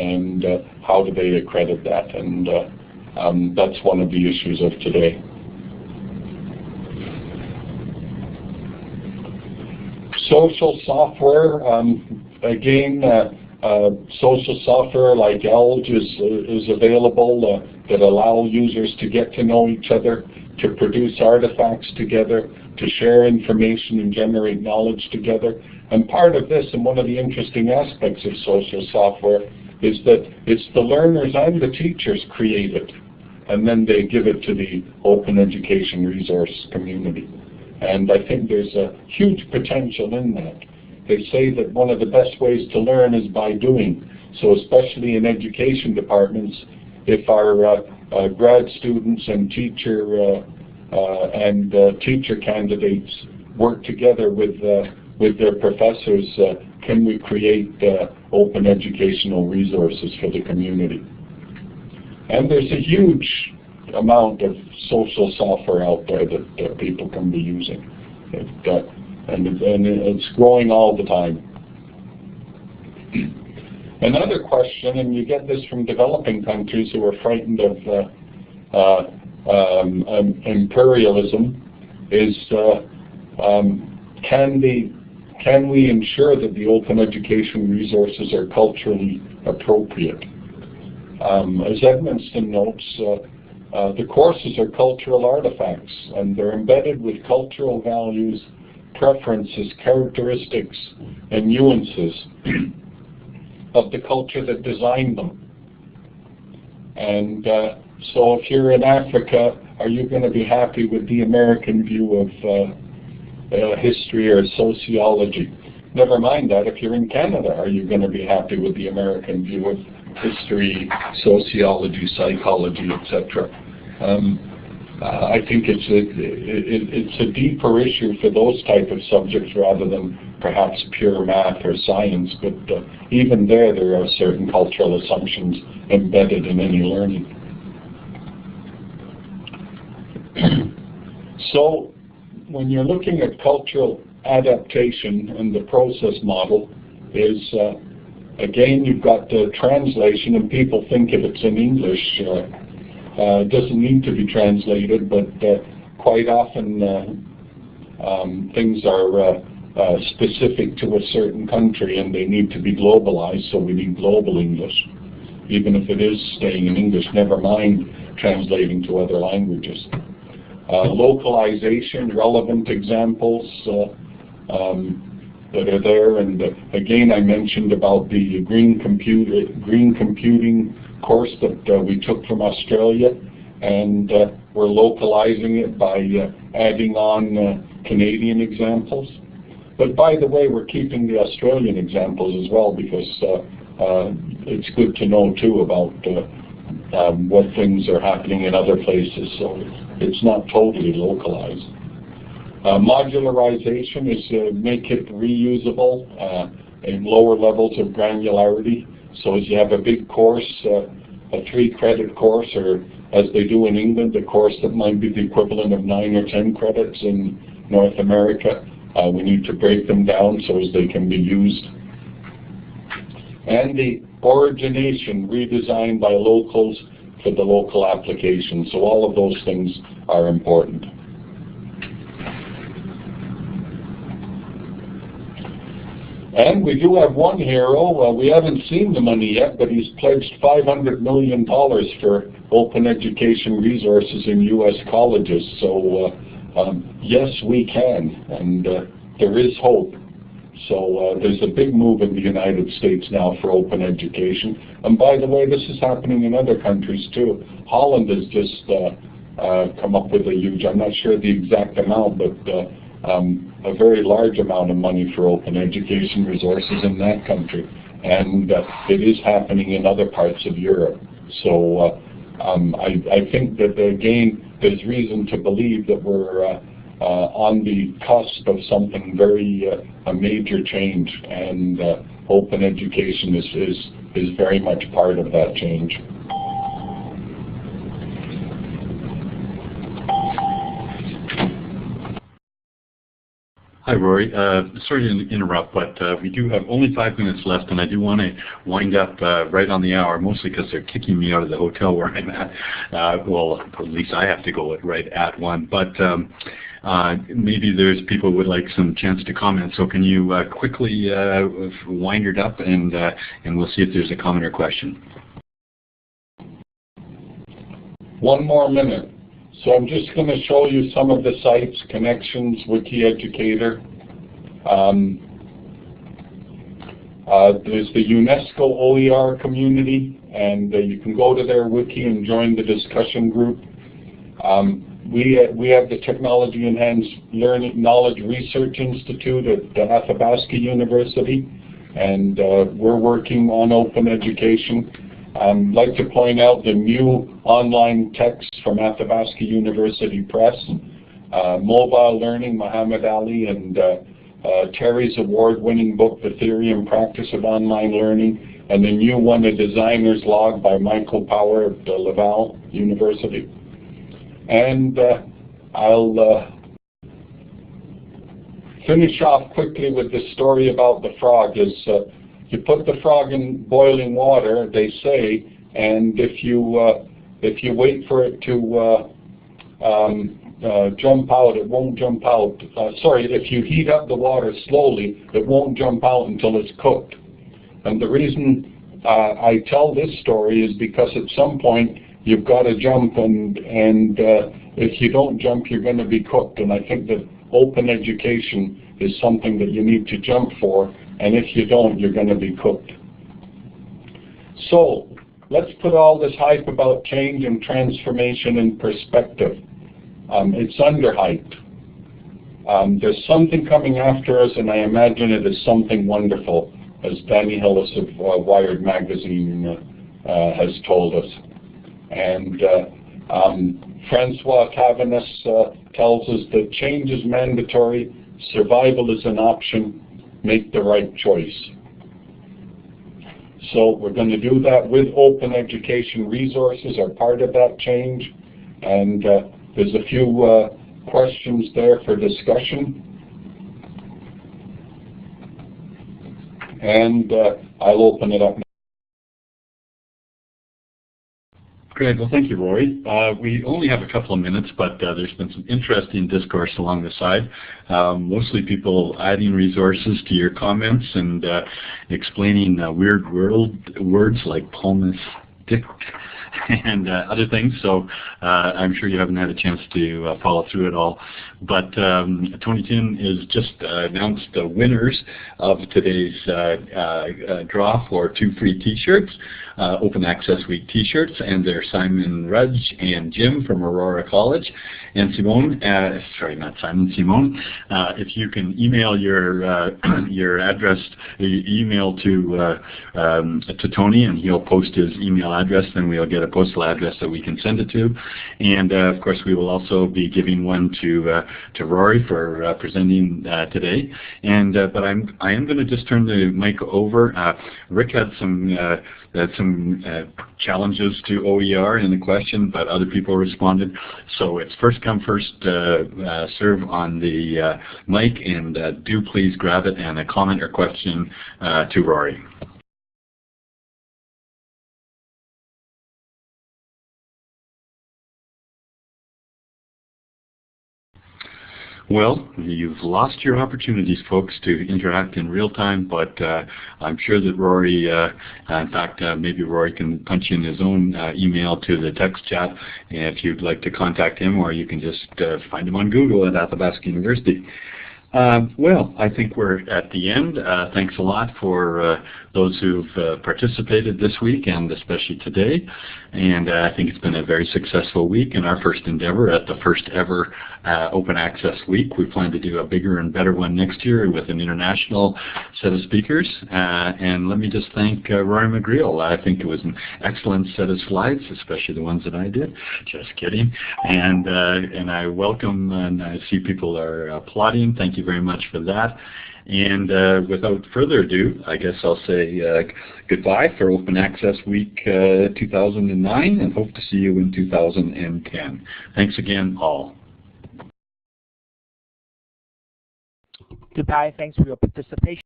and how do they accredit that? And that's one of the issues of today. Social software, again, social software like ELGE is available that allow users to get to know each other, to produce artifacts together, to share information and generate knowledge together. And part of this, and one of the interesting aspects of social software, is that it's the learners and the teachers create it, and then they give it to the open education resource community. And I think there's a huge potential in that. They say that one of the best ways to learn is by doing. So especially in education departments, if our grad students and teacher candidates work together with their professors, can we create open educational resources for the community? And there's a huge amount of social software out there that people can be using. And it's growing all the time. Another question, and you get this from developing countries who are frightened of imperialism, is can we ensure that the open education resources are culturally appropriate? As Edmonston notes, the courses are cultural artifacts, and they're embedded with cultural values, preferences, characteristics, and nuances of the culture that designed them. And so if you're in Africa, are you going to be happy with the American view of history or sociology? Never mind that, if you're in Canada, are you going to be happy with the American view of history, sociology, psychology, etc.? I think it's a deeper issue for those type of subjects rather than perhaps pure math or science, but even there are certain cultural assumptions embedded in any learning. So when you're looking at cultural adaptation, and the process model is, again, you've got the translation, and people think if it's in English, it doesn't need to be translated, but quite often things are specific to a certain country and they need to be globalized, so we need global English. Even if it is staying in English, never mind translating to other languages. Localization, relevant examples that are there, and again I mentioned about the green computing course that we took from Australia, and we're localizing it by adding on Canadian examples. But by the way, we're keeping the Australian examples as well, because it's good to know too about what things are happening in other places, so it's not totally localized. Modularization is make it reusable in lower levels of granularity. So as you have a big course, a 3-credit course, or as they do in England, a course that might be the equivalent of 9 or 10 credits in North America, we need to break them down so as they can be used. And the origination, redesigned by locals for the local application. So all of those things are important. And we do have one hero. We haven't seen the money yet, but he's pledged $500 million for open education resources in U.S. colleges. So yes, we can, and there is hope. So there's a big move in the United States now for open education. And by the way, this is happening in other countries too. Holland has just come up with a huge, I'm not sure the exact amount, but a very large amount of money for open education resources in that country. And it is happening in other parts of Europe. So I think that, again, there's reason to believe that we're on the cusp of something very, a major change, and open education is very much part of that change. Hi, Rory. Sorry to interrupt, but we do have only 5 minutes left, and I do want to wind up right on the hour, mostly because they're kicking me out of the hotel where I'm at. Well, at least I have to go right at 1. But maybe there's people who would like some chance to comment. So can you quickly wind it up, and we'll see if there's a comment or question. 1 more minute. So I'm just going to show you some of the sites, Connections, WikiEducator. There's the UNESCO OER community, and you can go to their wiki and join the discussion group. We have the Technology Enhanced Learning Knowledge Research Institute at Athabasca University, and we're working on open education. I'd like to point out the new online text from Athabasca University Press, Mobile Learning, Muhammad Ali and Terry's award-winning book, The Theory and Practice of Online Learning, and the new one, A Designer's Log by Michael Power at Laval University. And I'll finish off quickly with the story about the frog. You put the frog in boiling water, they say, and if you wait for it to jump out, it won't jump out. If you heat up the water slowly, it won't jump out until it's cooked. And the reason I tell this story is because at some point you've got to jump, and if you don't jump, you're going to be cooked. And I think that open education is something that you need to jump for. And if you don't, you're going to be cooked. So let's put all this hype about change and transformation in perspective. It's underhyped. There's something coming after us, and I imagine it is something wonderful, as Danny Hillis of Wired Magazine has told us. And Francois Cavanis tells us that change is mandatory, survival is an option, make the right choice. So we're going to do that with open education resources are part of that change. And there's a few questions there for discussion. And I'll open it up now. Great. Well, thank you, Rory. We only have a couple of minutes, but there's been some interesting discourse along the side. Mostly people adding resources to your comments and explaining weird words like palmistic and other things. So I'm sure you haven't had a chance to follow through it all. But Tony Tin has just announced the winners of today's draw for 2 free T-shirts, Open Access Week T-shirts, and they're Simon Rudge and Jim from Aurora College, and Simone. Sorry, not Simon, Simone. If you can email your address, email to Tony, and he'll post his email address, then we'll get a postal address that we can send it to. And of course, we will also be giving one to Rory for presenting today. And but I am going to just turn the mic over. Rick had some challenges to OER in the question, but other people responded. So it's first come, first serve on the mic, and do please grab it, and a comment or question to Rory. Well, you've lost your opportunities, folks, to interact in real time, but I'm sure that Rory, in fact, maybe Rory can punch in his own email to the text chat if you'd like to contact him, or you can just find him on Google at Athabasca University. Well, I think we're at the end. Thanks a lot for those who've participated this week, and especially today. And I think it's been a very successful week in our first endeavor at the first ever Open Access Week. We plan to do a bigger and better one next year with an international set of speakers. And let me just thank Rory McGreal. I think it was an excellent set of slides, especially the ones that I did. Just kidding. And I welcome, and I see people are applauding. Thank you very much for that. And without further ado, I guess I'll say goodbye for Open Access Week 2009, and hope to see you in 2010. Thanks again, all. Goodbye. Thanks for your participation.